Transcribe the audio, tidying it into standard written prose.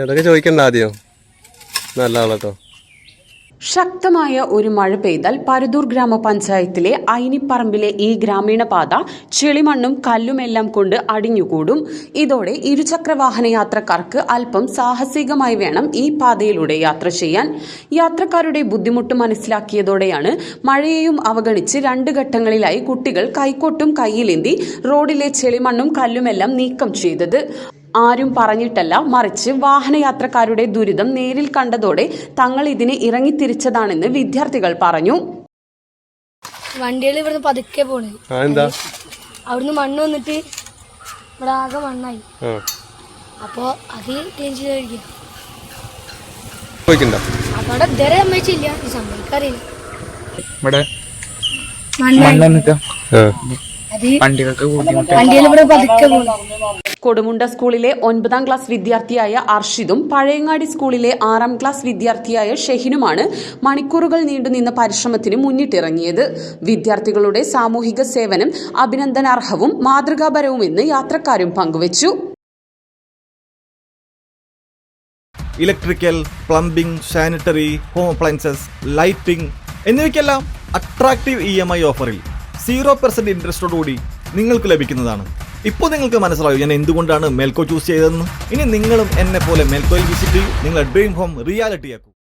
അതൊക്കെ ചോദിക്കണ്ട ആദ്യം. നല്ല ആളാട്ടോ. ശക്തമായ ഒരു മഴ പെയ്താൽ പരുതൂർ ഗ്രാമപഞ്ചായത്തിലെ ഐനിപ്പറമ്പിലെ ഈ ഗ്രാമീണ പാത ചെളിമണ്ണും കല്ലുമെല്ലാം കൊണ്ട് അടിഞ്ഞുകൂടും. ഇതോടെ ഇരുചക്രവാഹന യാത്രക്കാർക്ക് അല്പം സാഹസികമായി വേണം ഈ പാതയിലൂടെ യാത്ര ചെയ്യാൻ. യാത്രക്കാരുടെ ബുദ്ധിമുട്ട് മനസ്സിലാക്കിയതോടെയാണ് മഴയെയും അവഗണിച്ച് 2 ഘട്ടങ്ങളിലായി കുട്ടികൾ കൈക്കോട്ടും കയ്യിലേന്തി റോഡിലെ ചെളിമണ്ണും കല്ലുമെല്ലാം നീക്കം ചെയ്തത്. ആരും പറഞ്ഞിട്ടല്ല, മറിച്ച് വാഹനയാത്രക്കാരുടെ ദുരിതം നേരിൽ കണ്ടതോടെ തങ്ങൾ ഇതിന് ഇറങ്ങിത്തിരിച്ചതാണെന്ന് വിദ്യാർത്ഥികൾ പറഞ്ഞു. വണ്ടികൾ ഇവിടുന്ന് പതുക്കെ പോണേ, അവിടുന്ന് മണ്ണ് വന്നിട്ട് ഇവിടെ ആകെ മണ്ണായി. അപ്പോ അത് ക്ലീൻ ചെയ്തിരിക്കും. അവിടെ ഇതുവരെ സമ്മതിച്ചില്ല, സംഭവിക്കാറില്ല. കൊടുമുണ്ട സ്കൂളിലെ 9ാം ക്ലാസ് വിദ്യാർത്ഥിയായ അർഷിദും പഴയങ്ങാടി സ്കൂളിലെ 6ാം ക്ലാസ് വിദ്യാർത്ഥിയായ ഷെഹിനുമാണ് മണിക്കൂറുകൾ നീണ്ടുനിന്ന പരിശ്രമത്തിന് മുന്നിട്ടിറങ്ങിയത്. വിദ്യാർത്ഥികളുടെ സാമൂഹിക സേവനം അഭിനന്ദനാർഹവും മാതൃകാപരവുമെന്ന് യാത്രക്കാരും പങ്കുവച്ചു. Electrical, plumbing, sanitary, home appliances, lighting എന്നിവയ്ക്കെല്ലാം അട്രാക്റ്റീവ് EMI ഓഫറിൽ 0% ഇൻട്രസ്റ്റോടുകൂടി നിങ്ങൾക്ക് ലഭിക്കുന്നതാണ്. ഇപ്പോൾ നിങ്ങൾക്ക് മനസ്സിലാവും ഞാൻ എന്തുകൊണ്ടാണ് മേൽക്കോ ചൂസ് ചെയ്തതെന്ന്. ഇനി നിങ്ങളും എന്നെ പോലെ മേൽക്കോയിൽ വിസിറ്റ് ചെയ്യും, നിങ്ങളുടെ ഡ്രീം ഹോം റിയാലിറ്റി ആക്കും.